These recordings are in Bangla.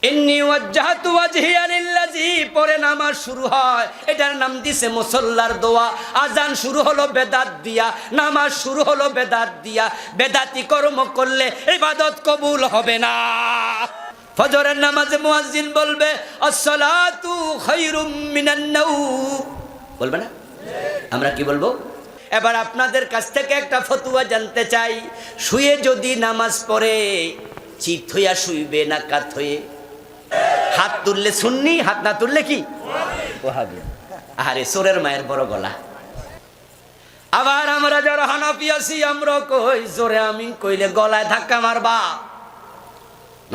ইন্নী ওয়াজ্জাহতু ওয়াজহিয়া লিল্লাযী পরে নামাজ শুরু হয়, এটার নাম দিছে মুসাল্লার দোয়া। আজান শুরু হলো বেদাত দিয়া, নামাজ শুরু হলো বেদাত দিয়া। বেদাতি কর্ম করলে ইবাদত কবুল হবে না। ফজরের নামাজে মুয়াজ্জিন বলবে আসসালাতু খায়রুম মিনান নাওম, বলবে না? আমরা কি বলবো? এবার আপনাদের কাছ থেকে একটা ফতোয়া জানতে চাই, শুয়ে যদি নামাজ পড়ে চিত হইয়া শুইবে না কাত হয়ে? হাত তুললে সুন্নি, হাত না তুললে কি ওয়াহাবি? আরে সোরের মায়ের বড় গলা। আবার আমরা যারা হানাফি আছি আমরা কই জোরে আমিন কইলে গলায় ধাক্কা মারবা,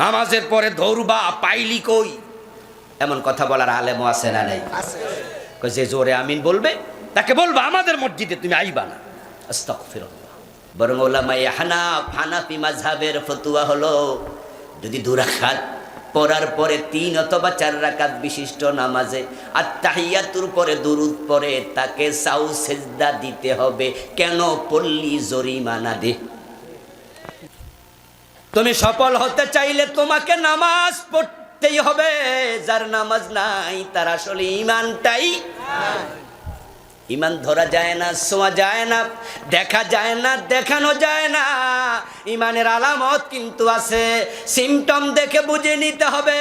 নামাজের পরে ধরবা, পাইলি কই? এমন কথা বলার আলেমও আছে না নাই? কই যে জোরে আমিন বলবে তাকে বলবা আমাদের মসজিদে তুমি আইবা না। আস্তাগফিরুল্লাহ। বরং উলামায়ে হানাফি মাযহাবের ফতোয়া হলো যদি 2 রাকাত পড়ার পরে 3 অথবা 4 রাকাত বিশিষ্ট নামাজে আত-তাহিয়াতুর পরে দুরূদ পড়ে তাকে সাউ সিজদা দিতে হবে। কেন? পড়লি জরিমানা দে। তুমি সফল হতে চাইলে তোমাকে নামাজ পড়তেই হবে। যার নামাজ নাই তার আসলে ঈমানটাই ঈমান ধরা যায় না, ছোঁয়া যায় না, দেখা যায় না, দেখানো যায় না। ঈমানের আলামত কিন্তু আছে, সিমটম দেখে বুঝে নিতে হবে।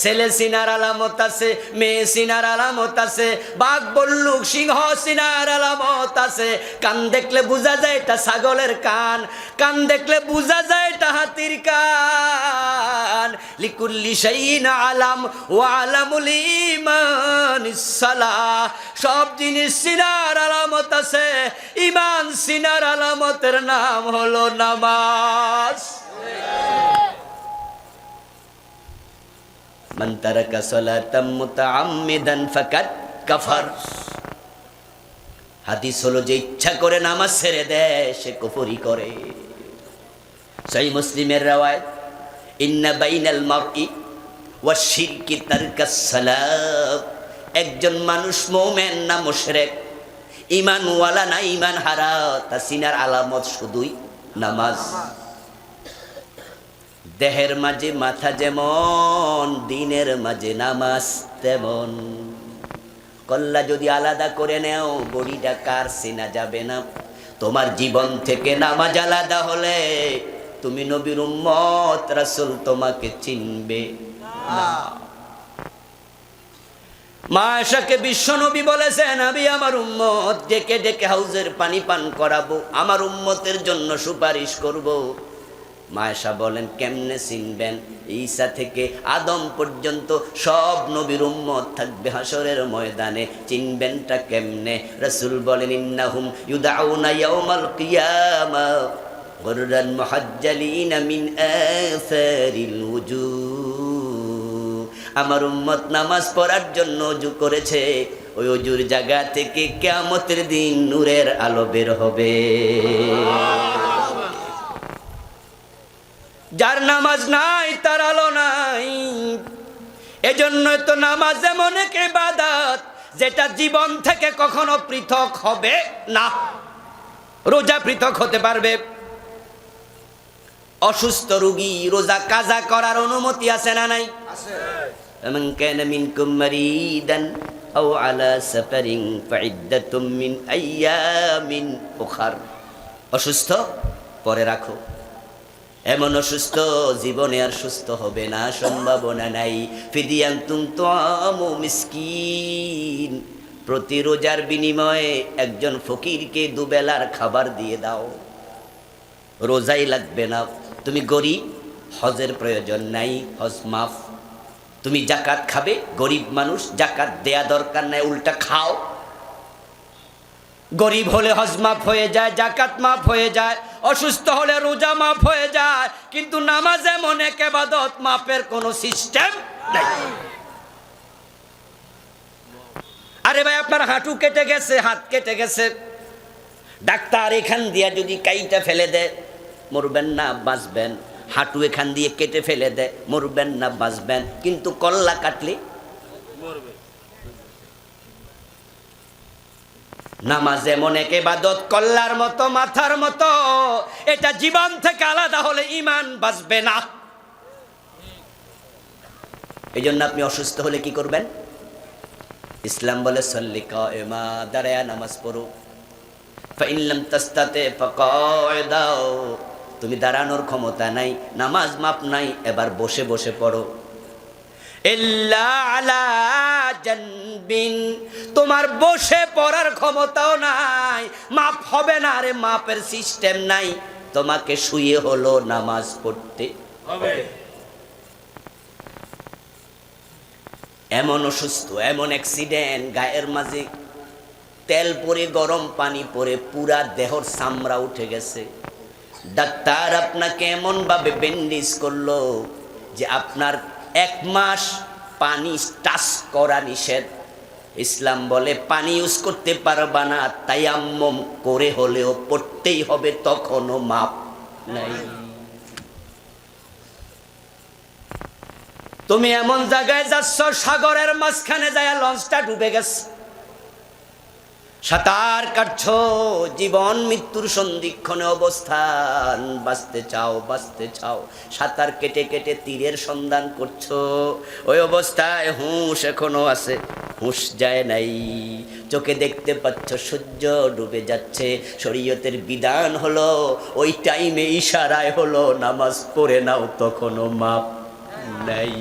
ছেলে সিনার আলামত আছে, মেয়ে সিনার আলামত আছে, বাঘ বল্লুক সিংহ সিনার আলামত আছে। কান দেখলে বোঝা যায় এটা ছাগলের কান, কান দেখলে বোঝা যায় এটা হাতির কান। লিকুল্লি শাইইন আলাম ওয়া আলামুল ঈমান ইসসালাহ। সব জিনিস সিনার আলামত আছে, ঈমান সিনার আলামতের নাম হলো নামাজ। মান তারাকা সালাতাম মুতাআম্মিদান ফাকাদ কাফার। হাদিস হলো যে ইচ্ছা করে নামাজ ছেড়ে দেয় সে কুফরি করে। সহিহ মুসলিমের রওয়ায়াত, ইন্না বাইনাল মারই ওয়া শিরকি তারকাস সালাত। একজন মানুষ মুমিন না মুশরিক, ঈমানওয়ালা না ঈমান হারা, তা সিনার আলামত শুধুই নামাজ। দেহের মাঝে মাথা যেমন, দিনের মাঝে নামাজ তেমন। কল্লা যদি আলাদা করে নেও বডিটা কার চেনা যাবে না। তোমার জীবন থেকে নামাজ আলাদা হলে তুমি নবীর উম্মত, রাসূল তোমাকে চিনবে না। মা আয়েশাকে বিশ্ব নবী বলেছেন, আমি আমার উম্মত ডেকে ডেকে হাউজের পানি পান করাবো, আমার উম্মতের জন্য সুপারিশ করব। মা আয়েশা বলেন কেমনে চিনবেন? ঈসা থেকে আদম পর্যন্ত সব নবীর উম্মত থাকবে হাসরের ময়দানে, চিনবেনটা কেমনে? রাসূল বলেন ইন্নাহুম ইউদাউনা ইয়াউমাল কিয়ামা গুররান মুহাজ্জালিনা মিন আসারিল উজুহ। আমার উম্মত নামাজ পড়ার জন্য ওযু করেছে, ওই ওযুর জায়গা থেকে কিয়ামতের দিন নূরের আলো বের হবে। যার নামাজ নাই তার আলো নাই। এজন্যই তো নামাজ এমন এক ইবাদত যেটা জীবন থেকে কখনো পৃথক হবে না। রোজা পৃথক হতে পারবে, অসুস্থ রোগী রোজা কাজা করার অনুমতি আছে না নাই? আছে। মান কানা মিনকুম মারিদান আও আলা সাফারিন ফাইদ্দাতুম মিন আইয়ামিন উখার। অসুস্থ পরে রাখো। এমন অসুস্থ জীবনে আর সুস্থ হবে না, সম্ভাবনা নাই। ফিদিয়াতুন তুআমু মিসকিন। প্রতি রোজার বিনিময়ে একজন ফকিরকে দুবেলার খাবার দিয়ে দাও। রোজাই লাগবে না, তুমি গরিব, হজের প্রয়োজন নাই, হজ মাফ। তুমি জাকাত খাবে, গরিব মানুষ, জাকাত দেয়া দরকার নাই, উল্টা খাও। গরিব হলে হজ মাফ হয়ে যায়, জাকাত মাফ হয়ে যায়, অসুস্থ হলে রোজা মাফ হয়ে যায়। কিন্তু নামাজ এমন এক ইবাদত মাফের কোনো সিস্টেম নাই। আরে ভাই আপনার হাঁটু কেটে গেছে, হাত কেটে গেছে, ডাক্তার এখান দিয়ে যদি কাইটা ফেলে দেয় মরবেন না বাঁচবেন, হাঁটু এখান দিয়ে কেটে ফেলে দেয় মরবেন না বাঁচবেন, কিন্তু কল্লা কাটলে মরবে। নামাজ এমন এক ইবাদত কল্লার মতো, মাথার মতো, এটা জীবন থেকে আলাদা হলে ঈমান বাঁচবে না। এই জন্য আপনি অসুস্থ হলে কি করবেন? ইসলাম বলে সল্লি কায়েমা, দাঁড়ায়া নামাজ পড়ো। ফাইন লাম তাস্তাতে ফাকায়দাও, তুমি দাঁড়ানোর ক্ষমতা নাই, নামাজ মাপ নাই, এবার বসে বসে পড়ো। ইল্লা আলা জানবিন, তোমার বসে পড়ার ক্ষমতাও নাই, মাপ হবে না, আরে মাপের সিস্টেম নাই, তোমাকে শুয়ে হলো নামাজ পড়তে হবে। এমন অসুস্থ, এমন অ্যাক্সিডেন্ট, গায়ের মাঝে তেল পরে গরম পানি পরে পুরা দেহর চামড়া উঠে গেছে, ডাক্তার আপনাকে এমন ভাবে ব্যান্ডেজ করলো যে আপনার 1 মাস পানি টাচ করা নিষেধ। ইসলাম বলে পানি ইউজ করতে পারবা না, তায়াম্মুম করে হলেও পড়তেই হবে, তখনও মাপ নাই। তুমি এমন জায়গায় যাচ্ছ, সাগরের মাঝখানে যায় লঞ্চটা ডুবে গেছে, সাঁতার কাটছো, জীবন মৃত্যুর সন্ধিক্ষণে অবস্থান, বাঁচতে চাও, বাঁচতে চাও, সাঁতার কেটে কেটে তীরের সন্ধান করছো, ওই অবস্থায় হুঁশ এখনো আছে, হুঁশ যায় নাই, চোখে দেখতে পাচ্ছ সূর্য ডুবে যাচ্ছে, শরীয়তের বিধান হলো ওই টাইমে ইশারায় হলো নামাজ পড়ে নাও, তখনও মাপ নাই।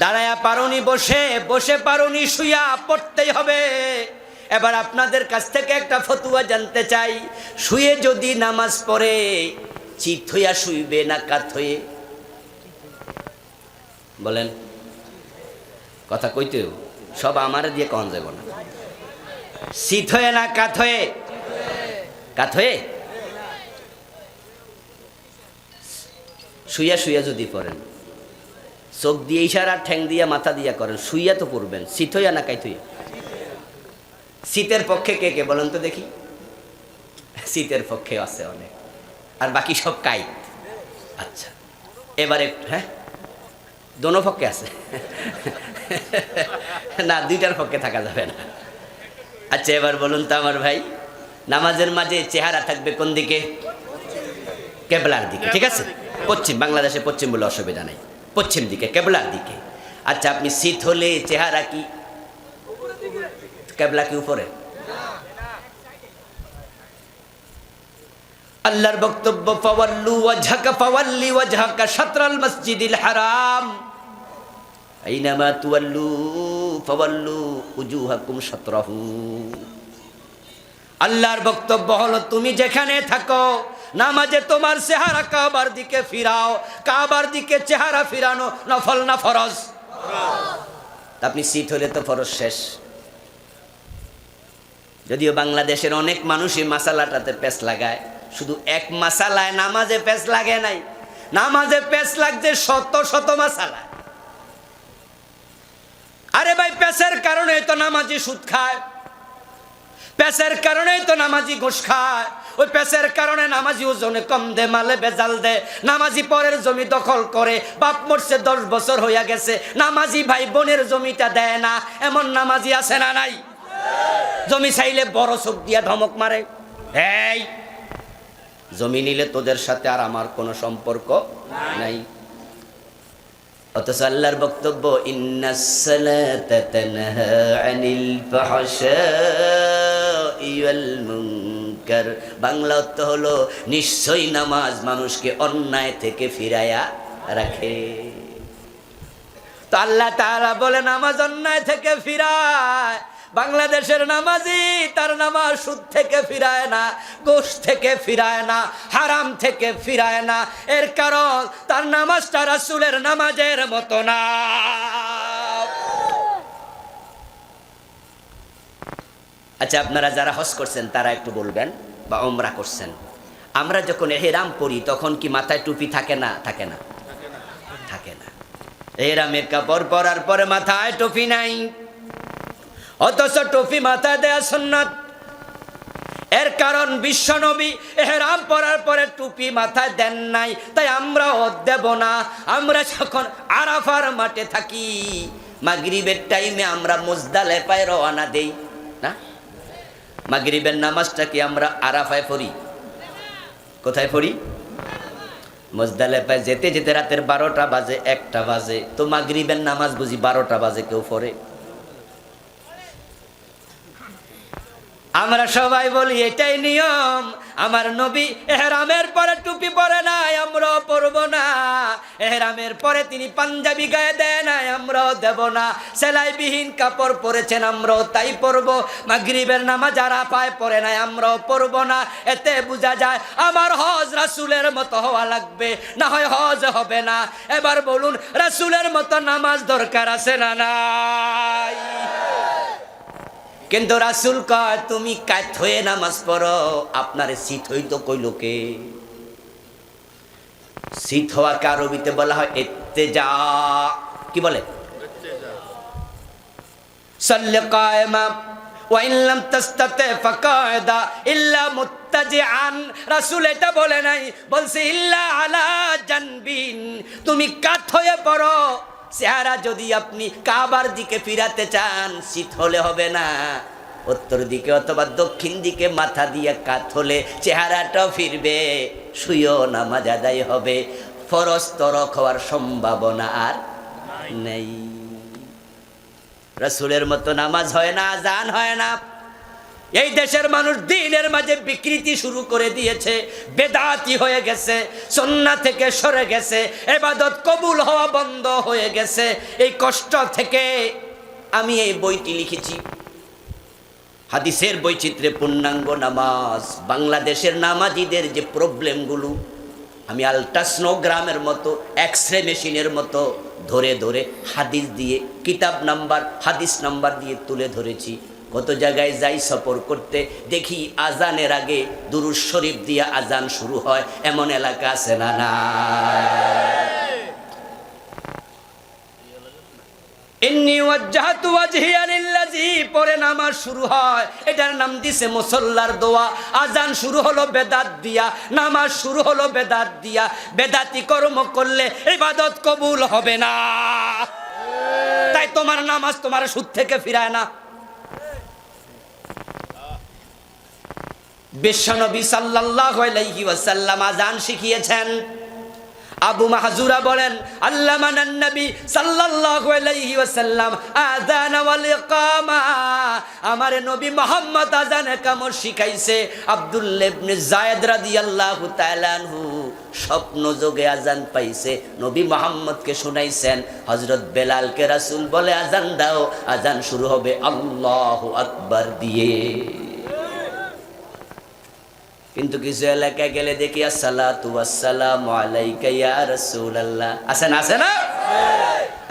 দাঁড়ায়া পারোনি, বসে বসে পারোনি, শুয়া পড়তেই হবে। এবার আপনাদের কাছ থেকে একটা ফতুয়া জানতে চাই, শুয়ে যদি নামাজ পড়ে চিত হইয়া শুইবে না কাত হয়ে? বলেন, কথা কইতেও সব আমার দিয়ে কন যাব না। চিত হয়ে না কাত হয়ে? কাত হয়ে। শুইয়া শুইয়া যদি পড়েন, চোখ দিয়ে ইশারা, ঠ্যাং দিয়া, মাথা দিয়া করেন, শুইয়া তো পড়বেন, শীত হইয়া না কাইত হইয়া? শীতের পক্ষে কে কে বলেন তো দেখি? শীতের পক্ষে আছে অনেক, আর বাকি সব কাইত। আচ্ছা, এবারে হ্যাঁ, দোনো পক্ষে আছে না, দুইটার পক্ষে থাকা যাবে না। আচ্ছা, এবার বলুন তো আমার ভাই, নামাজের মাঝে চেহারা থাকবে কোন দিকে? কেবলার দিকে, ঠিক আছে? পশ্চিম, বাংলাদেশে পশ্চিম বলে অসুবিধা নেই, পশ্চিম দিকে, কেবলার দিকে। আচ্ছা, আপনি শীত হলে চেহারা কি কেবলা কি উপরে? আল্লাহর বক্তব্য, ফাওয়াল্লু ওয়াজহাকা ফাওয়াল্লি ওয়াজহাকা শাতরাল মসজিদিল হারাম, আইনামা তুওয়াল্লু ফাওয়াল্লু উজুহাকুম শাতরাহু। আল্লাহর বক্তব্য হলো, তুমি যেখানে থাকো নামাজে তোমার চেহারা কাবার দিকে ফিরাও। কাবার দিকে চেহারা ফিরানো নফল না ফরজ? আপনি শীত হলে তো ফরজ শেষ। যদিও বাংলাদেশের অনেক মানুষই মাসালাটাতে পেঁচ লাগায়, শুধু এক মাসালায় নামাজে পেঁচ লাগে নাই, নামাজে পেঁচ লাগছে শত শত মাসালা। আরে ভাই, পেঁচের কারণে তো নামাজি সুদ খায়, পেঁচের কারণেই তো নামাজি ঘুষ খায়, ওই পেঁচের কারণে নামাজি ওজনে কম দে, মালে বেজাল দে, নামাজি পরের জমি দখল করে, বাপ মরছে 10 বছর হইয়া গেছে, নামাজি ভাই বোনের জমিটা দেয় না, এমন নামাজি আছে না নাই? জমি চাইলে বড় চোখ দিয়া ধমক মারে, এই জমি নিলে তোদের সাথে আর আমার কোনো সম্পর্ক নাই। অথচ আল্লাহর বক্তব্য, ইন্নাস সালাতা তানহা আনিল ফাহশাই ওয়াল মুনকার। বাংলা অর্থ হলো, নিশ্চয়ই নামাজ মানুষকে অন্যায় থেকে ফিরায়া রাখে। তো আল্লাহ তাআলা বলে নামাজ অন্যায় থেকে ফিরায়। বাংলাদেশের নামাজি তার নামাজ সুদ থেকে ফিরায় না, গোশ থেকে ফিরায় না, হারাম থেকে ফিরায় না। এর কারণ তার নামাজটা রাসূলের নামাজের মতো না। আচ্ছা, আপনারা যারা হজ করছেন তারা একটু বলবেন, বা ওমরা করছেন, আমরা যখন ইহরাম পরি তখন কি মাথায় টুপি থাকে না? থাকে না? থাকে না। ইহরামের কাপড় পরার পরে মাথায় টুপি নাই, অথচ টুপি মাথায় দেয়া সুন্নাত। এর কারণ বিশ্বনবী ইহরাম পরার পরে টুপি মাথায় দেন নাই, তাই আমরাও দেব না। আমরা যখন আরাফার মাঠে থাকি, মাগরিবের টাইমে আমরা মুজদালিফায় রওনা দেই না? মাগরিবের নামাজটা কি আমরা আরাফায় পড়ি? কোথায় পড়ি? মুজদালিফায় যেতে যেতে রাতের 12টা বাজে, 1টা বাজে, তো মাগরিবের নামাজ বুঝি 12টা বাজে কেউ পড়ে? আমরা সবাই বলি এটাই নিয়ম। আমার নবী এহরামের পরে টুপি পরে নাই, আমরাও পরবো না। এহরামের পরে তিনি পাঞ্জাবি গায়ে দেয় নাই, আমরাও দেব না। সেলাইবিহীন কাপড় পরেছেন, আমরাও তাই পরবো। মাগরিবের নামাজ আরাফায় পরে নাই, আমরাও পরবো না। এতে বোঝা যায় আমার হজ রাসূলের মতো হওয়া লাগবে, না হয় হজ হবে না। এবার বলুন, রাসূলের মতো নামাজ দরকার আছে না নাই? কিন্তু রাসূল কয় তুমি কাত হয়ে নামাজ পড়ো। আপনারে সিট হইতো কই লোকে? সিট হওয়াকে আরবিতে বলা হয় ইত্তেজা। কি বলে? সাল্লি কায়মা ওয়া ইন লাম তাস্তাতি ফাকায়দা ইল্লা মুত্তাজিআন। রাসূল এটা বলে নাই, বলছে ইল্লা আলা জানবিন। তুমি কাত হয়ে পড়ো। চেহারা যদি আপনি কাবার দিকে ফিরাতে চান, শীত হলে হবে না। উত্তর দিকে অথবা দক্ষিণ দিকে মাথা দিয়ে কাত হলে চেহারাটাও ফিরবে, শুয়েও নামাজ আদায় হবে। ফরজ তরক হওয়ার সম্ভাবনা আর নেই। রাসূলের মতো নামাজ হয় না, আজান হয় না। এই দেশের মানুষ দ্বীনের মাঝে বিকৃতি শুরু করে দিয়েছে, বেদাতি হয়ে গেছে, সুন্নাহ থেকে সরে গেছে, ইবাদত কবুল হওয়া বন্ধ হয়ে গেছে। এই কষ্ট থেকে আমি এই বইটি লিখেছি, হাদিসের বৈচিত্র্যে পূর্ণাঙ্গ নামাজ। বাংলাদেশের নামাজিদের যে প্রবলেমগুলো আমি আল্ট্রাসনোগ্রামের মতো, এক্সরে মেশিনের মতো ধরে ধরে হাদিস দিয়ে, কিতাব নাম্বার, হাদিস নাম্বার দিয়ে তুলে ধরেছি। কত জায়গায় যাই সফর করতে, দেখি আজানের আগে দুরূদ শরীফ দিয়ে আজান শুরু হয়, এমন এলাকা আছে না? না। ইন্নী ওয়াজ্জাহতু ওয়াজহিয়া লিল্লাযী পরে নামাজ শুরু হয়, এটার নাম দিছে মুসল্লার দোয়া। আজান শুরু হলো বেদাত দিয়া, নামাজ শুরু হলো বেদাত দিয়া। বেদাতি কর্ম করলে ইবাদত কবুল হবে না। তাই তোমার নামাজ তোমার সুদ থেকে ফিরায় না। বিশ্বনবী সাল্লাল্লাহু আলাইহি ওয়াসাল্লাম আজান শিখিয়েছেন। আবু মাহজুরা বলেন, আল্লামানান নবী সাল্লাল্লাহু আলাইহি ওয়াসাল্লাম আযান ওয়াল ইকামা। আমার নবী মুহাম্মদ আযান একামত শিখাইছে। আব্দুল্লাহ ইবনে যায়েদ রাদিয়াল্লাহু তাআলা আনহু স্বপ্ন যোগে আযান পাইছে, নবী মুহাম্মদকে শুনাইছেন। হযরত বেলালকে রাসূল বলে আযান দাও, আযান শুরু হবে আল্লাহু আকবার দিয়ে। কিন্তু কিছু এলাকায় গেলে দেখি আসসালাতু ওয়াসসালামু আলাইকা ইয়া রাসূলুল্লাহ। আছে না? আছে না?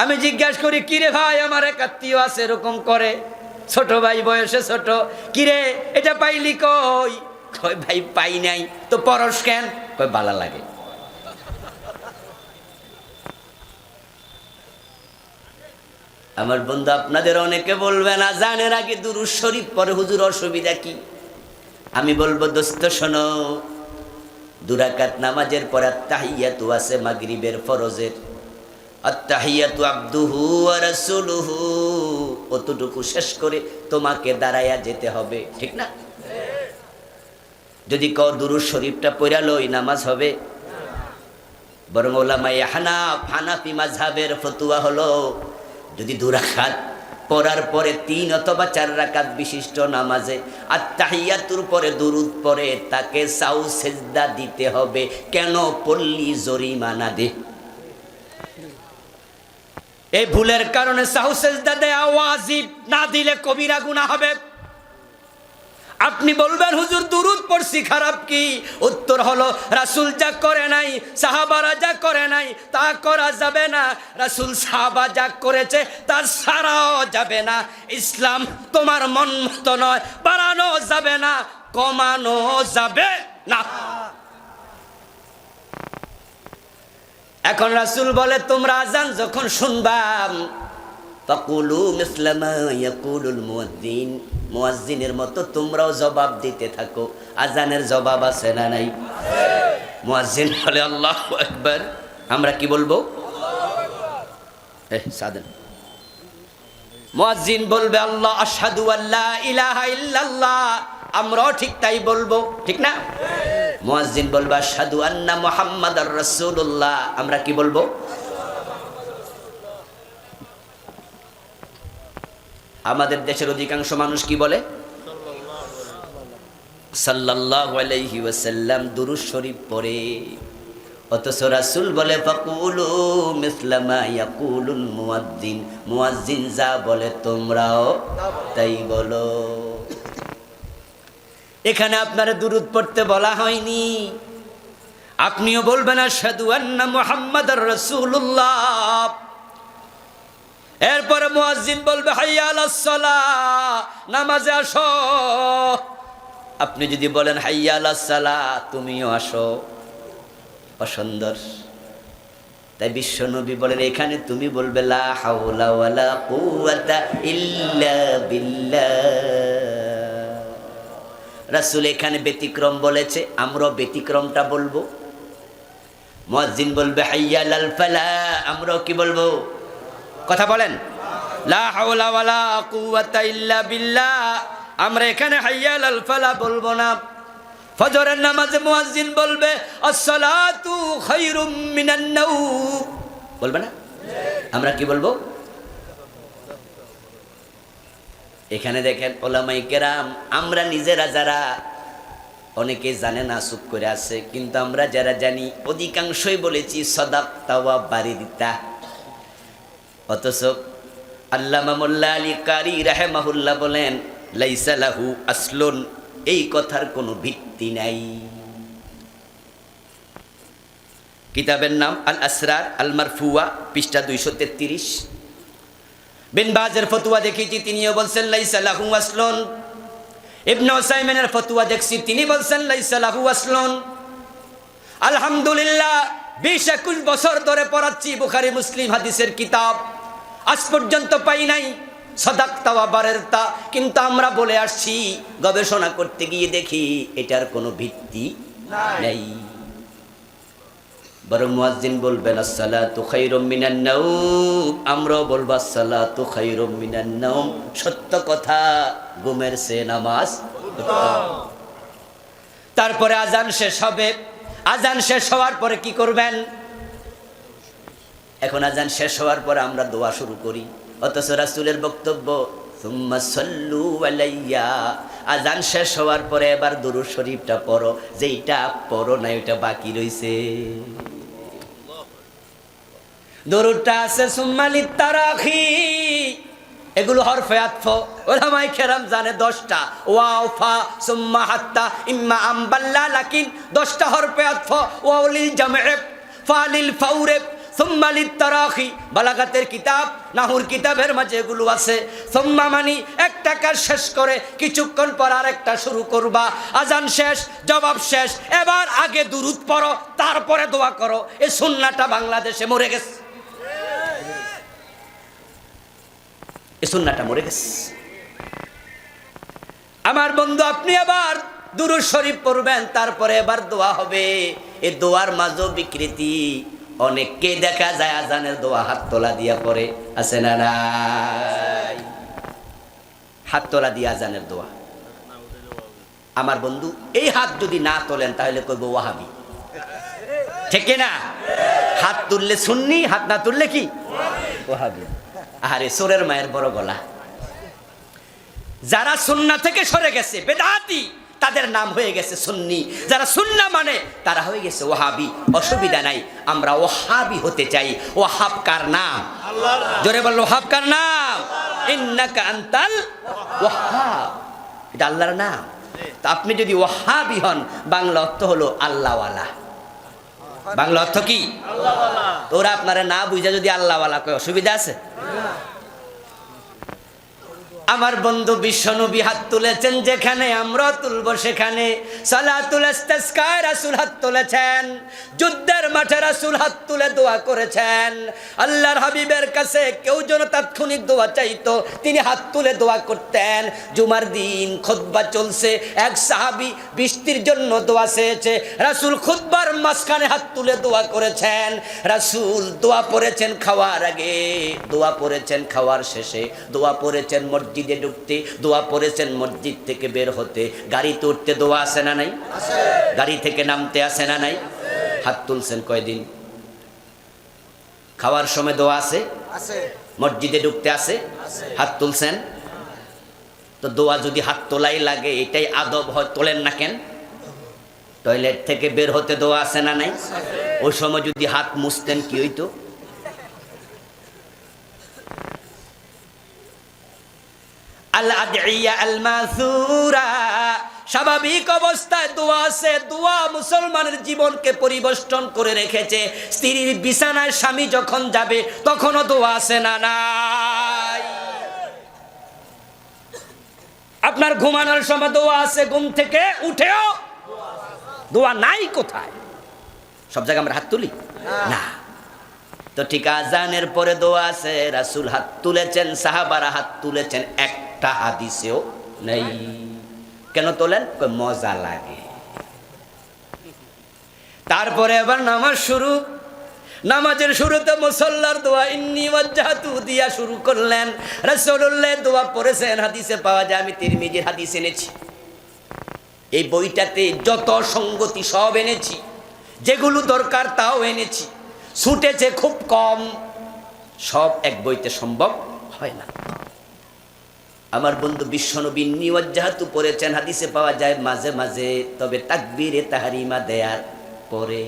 আমি জিজ্ঞাসা করি, কিরে ভাই, আমার এক আত্মীয় আছে এরকম করে, ছোট ভাই, বয়সে ছোট। কিরে এটা পাইলি কই? কই ভাই পাই নাই। তো পরশ কেন? কই ভালো লাগে। আমার বন্ধু, আপনাদের অনেকে বলবেন আজানের আগে দুরূদ শরীফ পড়ে হুজুর, অসুবিধা কি? আমি বলবো দোস্ত শোনো, 2 রাকাত নামাজের পর আত্তাহিয়াতু আছে মাগরিবের ফরজের। আত্তাহিয়াতু আবদুহু ওয়া রাসূলুহু, অতটুকু শেষ করে তোমাকে দাঁড়ায়া যেতে হবে, ঠিক না? যদি কও দুরূদ শরীফটা পড়া লই, নামাজ হবে? বরং উলামায়ে হানাফি মাযহাবের ফতোয়া হলো, যদি 2 রাকাত পড়ার পরে 3 অথবা 4 রাকাত বিশিষ্ট নামাজে আত্তাহিয়াতুর পরে দুরূদ পড়ে, তাকে সাউ সেজদা দিতে হবে। কেন? পল্লী জরিমানা দে। এই ভুলের কারণে সাউ সেজদা দেয়া ওয়াজিব, না দিলে কবিরা গুনাহ হবে। আপনি বলবেন হুজুর দুরূদ পড়ছি, খারাপ কি? উত্তর হলো, রাসূল যা করে নাই, সাহাবারা যা করে নাই, তা করা যাবে না। রাসূল সাহাবা যা করেছে তার ছাড়াও যাবে না। ইসলাম তোমার মন মতো নয়, বাড়ানো যাবে না, কমানো যাবে না। এখন রাসূল বলে, তোমরা আজান যখন শুনবা, ফাকুলু মিসলা মা ইয়াকুলুল মুয়াজ্জিন, মুয়াজ্জিনের মতো তোমরাও জবাব দিতে থাকো। আজানের জবাব আছে না নাই? মুয়াজ্জিন বলে আল্লাহু আকবার, আমরা কি বলবো? সাদেন। মুয়াজ্জিন বলবে আল্লাহ আশহাদু আল্লা ইলাহা ইল্লাল্লাহ, আমরাও ঠিক তাই বলবো, ঠিক না? মুয়াজ্জিন বলবে আশহাদু আন্না মুহাম্মাদার রাসূলুল্লাহ, আমরা কি বলবো? আমাদের দেশের অধিকাংশ মানুষ কি বলে? সাল্লাল্লাহু আলাইহি ওয়াসাল্লাম দুরূদ শরীফ পড়ে। অথচ রাসূল বলে ফাকুলু মিসলা মা ইয়াকুলুল মুয়াজ্জিন, মুয়াজ্জিন যা বলে তোমরাও তাই বলো। এখানে আপনারা দুরূদ পড়তে বলা হয়নি, আপনিও বলবেন আশহাদু আন্না মুহাম্মাদার রাসূলুল্লাহ। এরপরে মুয়াজ্জিন বলবে হাইয়া আলাস সালাহ, নামাজে আসো। আপনি যদি বলেন হাইয়া আলাস সালাহ, তুমিও আসো, অসুন্দর। তাই বিশ্ব নবী বলেন এখানে তুমি বলবে লা হাওলা ওয়ালা কুওয়াতা ইল্লা বিল্লাহ। রাসূল এখানে ব্যতিক্রম বলেছে, আমরাও ব্যতিক্রমটা বলবো। মুয়াজ্জিন বলবে হাইয়া আলাল ফালাহ, আমরাও কি বলবো? কথা বলেন, লা হাওলা ওয়ালা কুওয়াতা ইল্লা বিল্লাহ। আমরা এখানে হাইয়া আলাল ফালাহ বলবো না। ফজরের নামাজে মুয়াজ্জিন বলবে আসসালাতু খায়রুম মিনান নাওম, বলবে না? আমরা কি বলবো? এখানে দেখেন ওলামায়ে কেরাম, আমরা নিজেরা যারা, অনেকে জানে না, চুপ করে আছে, কিন্তু আমরা যারা জানি অধিকাংশই বলেছি সাদাকতা ওয়া বারিরতা। অথচ আল্লামা মোল্লা আলী কারি রাহিমাহুল্লাহ বলেন লাইসা লাহু আসলুন, এই কথার কোনো ভিত্তি নাই। কিতাবের নাম আল আসরার আল মারফুয়া, পৃষ্ঠা 233। বিন বাজের ফতোয়া দেখেছি, তিনিও বলছেন লাইসা লাহু আসলুন। ইবনে উসাইমিনের ফতোয়া দেখছি, তিনি বলছেন লাইসা লাহু আসলুন। আলহামদুলিল্লাহ 20-21 বছর ধরে পড়াচ্ছি বুখারী মুসলিম হাদিসের কিতাব, আজ পর্যন্ত পাই নাই সাদাকতা ওয়া বারিরতা। কিন্তু আমরা বলে আসছি, গবেষণা করতে গিয়ে দেখি এটার কোনো ভিত্তি নাই। বরং মুয়াজ্জিন বলবেন আসসালাতু খায়রুম মিনান নাওম, আমরাও বলবো আসসালাতু খায়রুম মিনান নাওম। সত্য কথা, ঘুমের চেয়ে নামাজ উত্তম। তারপরে আজান শেষ হবে। আজান শেষ হওয়ার পরে কি করবেন? এখন আজান শেষ হওয়ার পরে আমরা দোয়া শুরু করি, অথচ রাসূলের বক্তব্য সুম্মা সাল্লু আলাইয়া। আজান শেষ হওয়ার পরে এবার দুরূদ শরীফটা পড়ো, যেইটা পড়ো না ওইটা বাকি রইছে। দুরূদটা আছে সুম্মা লিত্তারাখি, এগুলো হরফে আতফ। ওলামায়ে কেরাম জানে 10টা, ওয়াও ফা সুম্মা হাত্তা ইম্মা আমবাল্লা, লাকিন 10টা হরফে আতফ। ওয়াউলিল জামে ফালিল ফাউরে সুম্মা লিত্তারাখি, বালাগাতের কিতাব, নাহুর কিতাবের মাঝে এগুলো আছে। সুম্মা মানি একটা কাজ শেষ করে কিছুক্ষণ পর আরেকটা শুরু করবা। আজান শেষ, জবাব শেষ, এবার আগে দুরূদ পড়ো, তারপরে দোয়া করো। এই সুন্নাহটা বাংলাদেশে মরে গেছে, এই সুন্নাহটা মরে গেছে। আমার বন্ধু, আপনি আবার দুরূদ শরীফ পড়বেন, তারপরে এবার দোয়া হবে। এই দোয়ার মাঝেও বিকৃতি। অনেককে দেখা যায় আজানের দোয়া হাত তোলা দিয়া পড়ে, আছে না নাই? হাত তোলা দিয়া আজানের দোয়া। আমার বন্ধু, এই হাত যদি না তোলেন তাহলে কইব ওয়াহাবি, ঠিক না? হাত তুললে সুন্নি, হাত না তুললে কি ওয়াহাবি। আরে সোরের মায়ের বড় গলা। যারা সুন্নাহ থেকে সরে গেছে, বেদাতি, তাদের নাম হয়ে গেছে সুন্নি। যারা সুন্নাহ মানে তারা হয়ে গেছে ওয়াহাবি। অসুবিধা নাই, আমরা ওয়াহাবি হতে চাই। ওয়াহাব কার নাম? আল্লাহর নাম। জোরে বল, ওয়াহাব কার নাম? ইন্নাকা আনতাল ওয়াহাব, এটা আল্লাহর নাম। তো আপনি যদি ওয়াহাবি হন, বাংলা অর্থ হলো আল্লাহওয়ালা। বাংলা অর্থ কি? আল্লাহওয়ালা। তোরা আপনারা না বুঝা যদি আল্লাহওয়ালা কয়, অসুবিধা আছে? আমার বন্ধু বিশ্বনবী হাত তুলেছেন যেখানে, আমরা তুলব সেখানে। সালাতুল ইস্তিসকা রাসূল হাত তুলেছেন, যুদ্ধের মাঠে রাসূল হাত তুলে দোয়া করেছেন। আল্লাহর হাবিবের কাছে কেউ যেন তাৎক্ষণিক দোয়া চাইতো, তিনি হাত তুলে দোয়া করতেন। জুমার দিন খুতবা চলছে, এক সাহাবী বৃষ্টির জন্য দোয়া চেয়েছে, রাসূল খুতবার মাঝখানে হাত তুলে দোয়া করেছেন। রাসূল দোয়া পড়েছেন খাওয়ার আগে, দোয়া পড়েছেন খাওয়ার শেষে, দোয়া পড়েছেন মসজিদ মসজিদে ঢুকতে, দোয়া পড়েছেন মসজিদ থেকে বের হতে, গাড়িতে উঠতে দোয়া আছে না নাই? গাড়ি থেকে নামতে আছে না নাই? হাত তুলছেন কয়দিন? খাওয়ার সময় দোয়া আছে, মসজিদে ঢুকতে আছে, হাত তুলছেন। তো দোয়া যদি হাত তোলাই লাগে, এটাই আদব হয়, তোলেন না কেন? টয়লেট থেকে বের হতে দোয়া আছে না নাই? ওই সময় যদি হাত মুছতেন কি হইতো? আল আদিয়া আল মাসুরা, স্বাভাবিক অবস্থায় দোয়া আছে। দোয়া মুসলমানের জীবনকে পরিবর্তন করে রেখেছে। স্ত্রীর বিছানায় স্বামী যখন যাবে তখনও দোয়া আছে না নাই? আপনার ঘুমানোর সময় দোয়া আছে, ঘুম থেকে উঠেও দোয়া নাই কোথায়? সব জায়গায় আমরা হাত তুলি না। তো ঠিক আজানের পরে দোয়া আছে, রাসূল হাত তুলেছেন, সাহাবারা হাত তুলেছেন, একটা হাদিসেও নেই। কেন তোলেন? মজা লাগে। তারপরে আবার নামাজ শুরু। নামাজের শুরুতে মুসল্লার দোয়া ইন্নী ওয়াজ্জাহতু দিয়া শুরু করলেন। রাসূলুল্লাহ দোয়া পড়েছেন, হাদিসে পাওয়া যায়। আমি তিরমিজির হাদিস এনেছি, এই বইটাতে যত সঙ্গতি সব এনেছি, যেগুলো দরকার তাও এনেছি। ছুটেছে খুব কম, সব এক বইতে সম্ভব হয় না। আমার বন্ধু বিশ্বনবী ইন্নী ওয়াজ্জাহতু পড়েছেন, হাদিসে পাওয়া যায় মাঝে মাঝে, তবে তাকবীরে তাহরিমা দেয়ার পরে।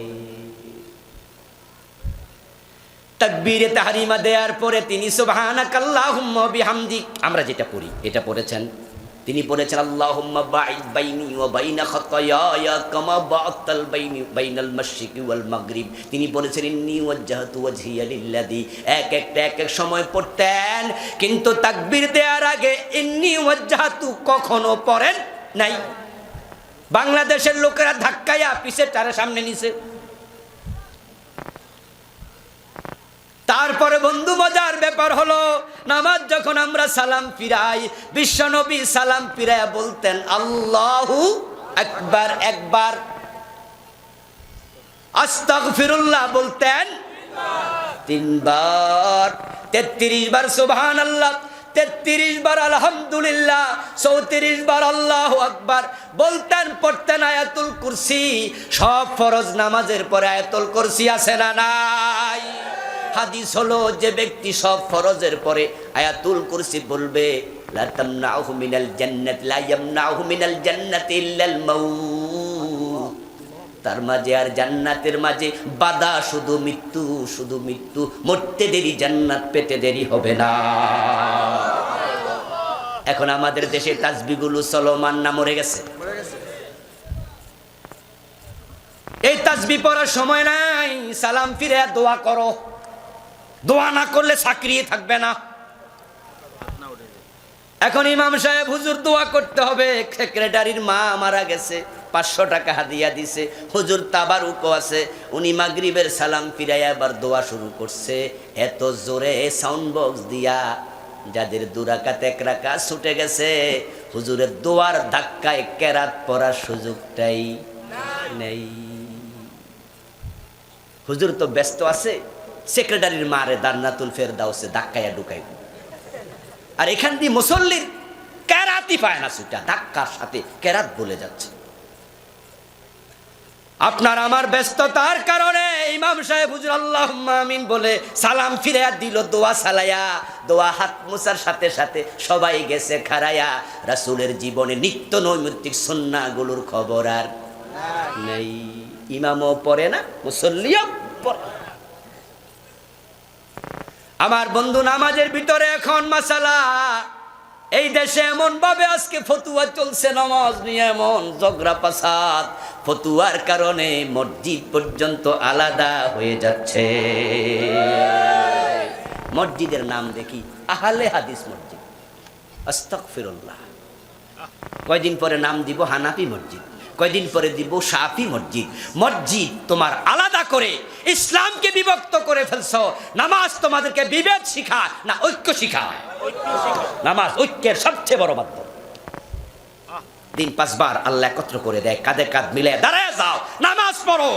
তাকবীরে তাহরিমা দেওয়ার পরে তিনি সুবহানাকাল্লাহুম্মা বিহামদিক, আমরা যেটা পড়ি এটা পড়েছেন। তিনি পড়েছেন আল্লাহুম্মা বাঈদ বাইনি ওয়া বাইনা খাতায়ায়া কামা বাআতাল বাইনাল মাশরিকি ওয়াল মাগরিব। তিনি পড়েছেন ইন্নী ওয়াজ্জাহতু ওয়াজহিয়া লিল্লাযী। এক এক সময় পড়তেন, কিন্তু তাকবীর দেওয়ার আগে ইন্নী ওয়াজ্জাহতু কখনো পড়েন নাই। বাংলাদেশের লোকেরা ধাক্কায়া পিছে তার সামনে নিছে। তারপরে বন্ধু মজার ব্যাপার হলো, নামাজ যখন আমরা সালাম ফিরাই, বিশ্বনবী সালাম ফিরাইয়া বলতেন আল্লাহু আকবার একবার, আস্তাগফিরুল্লাহ বলতেন তিনবার, 33 বার সুবহানাল্লাহ, 33 বার আলহামদুলিল্লাহ, 34 বার আল্লাহু আকবার বলতেন। পড়তেন আয়াতুল কুরসি। সব ফরজ নামাজের পরে আয়াতুল কুরসি আছে না নাই? হাদিস হলো, যে ব্যক্তি সব ফরজের পরে আয়াতুল কুরসি বলবে, লা তামনাউহু মিনাল জান্নাত, লা ইয়ামনাউহু মিনাল জান্নাতি ইল্লাল মাউত, তার মাঝে আর জান্নাতের মাঝে বাধা শুধু মৃত্যু, শুধু মৃত্যু। মরতে দেরি, জান্নাত পেতে দেরি হবে না। এখন আমাদের দেশে তাসবিহগুলো চলমান না মরে গেছে? এই তাসবিহ পড়ার সময় নাই, সালাম ফিরে দোয়া করো। দোয়া না করলে চাকরি থাকবে না। এখন ইমাম সাহেব, হুজুর দোয়া করতে হবে, সেক্রেটারির মা মারা গেছে, 500 টাকা হাদিয়া দিছে, হুজুর তাবারুক আছে। উনি মাগরিবের সালাম ফিরাইয়া আবার দোয়া শুরু করছে, এত জোরে সাউন্ড বক্স দিয়া, যাদের 2 রাকাত 1 রাকাত ছুটে গেছে, হুজুরের দোয়ার ধাক্কায় কেরাত পড়ার সুযোগটাই নেই। হুজুর তো ব্যস্ত আছে, সেক্রেটারির মারে জান্নাতুল ফেরদাউসে ধাক্কায়া ঢুকাইব, আর এখান দিয়ে মুসল্লির কেরাতই পায় না, ছুটা ধাক্কার সাথে কেরাত বলে যাচ্ছে। আপনার আমার ব্যস্ততার কারণে ইমাম সাহেব হুজুর আল্লাহুম্মা আমিন বলে সালাম ফিরাইয়া দিল, দোয়া সালাইয়া, দোয়া হাত মুছার সাথে সাথে সবাই গেছে খাড়াইয়া। রাসূলের জীবনে নিত্য নৈমিত্তিক সুন্নাহগুলোর খবর আর নেই। ইমামও পড়ে না, মুসল্লিও পড়ে। আমার বন্ধু, নামাজের ভিতরে এখন মাসালা। এই দেশে এমন ভাবে আজকে ফতুয়া চলছে, নামাজ নিয়ে এমন ঝগড়া ফাসাদ, ফতুয়ার কারণে মসজিদ পর্যন্ত আলাদা হয়ে যাচ্ছে। মসজিদের নাম দেখি আহলে হাদিস মসজিদ, আস্তাগফিরুল্লাহ। কয়দিন পরে নাম দিব হানাফি মসজিদ, কয়দিন পরে দিব শাফি মসজিদ। মসজিদ তোমার আলাদা করে ইসলামকে বিভক্ত করে ফেলছো। নামাজ তোমাদেরকে বিভেদ শিখায় না ঐক্য শিখায়? নামাজ ঐক্যের সবচেয়ে বড় মাধ্যম। দিন 5 বার আল্লাহ একত্র করে দেয়, কাঁধে কাঁধ মিলে দাঁড়ায় যাও, নামাজ পড়ো।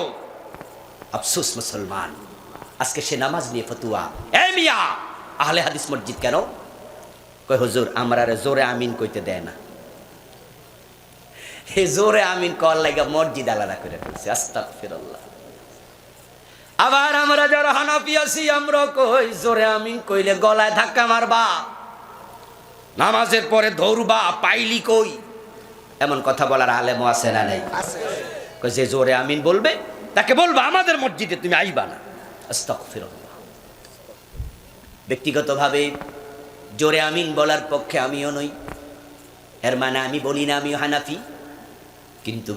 আফসোস মুসলমান, আজকে সে নামাজ নিয়ে ফতুয়া। এ মিয়া, আহলে হাদিস মসজিদ কেন? কয় হুজুর আমরা জোরে আমিন কইতে দেয় না। এই জোরে আমিন কর লাগা মসজিদ আলাদা করে ফেলছে, আস্তাগফিরুল্লাহ। আবার আমরা যারা হানাফি আছি আমরা কই জোরে আমিন কইলে গলায় ধাক্কা মারবা, নামাজের পরে ধরবা, পাইলি কই, এমন কথা বলার আলেমও আছে না নেই? কই যে জোরে আমিন বলবে তাকে বলবা আমাদের মসজিদে তুমি আইবা না, আস্তাগফিরুল্লাহ। ব্যক্তিগতভাবে জোরে আমিন বলার পক্ষে আমিও নই, এর মানে আমি বলি না আমিও হানাফি, কিন্তু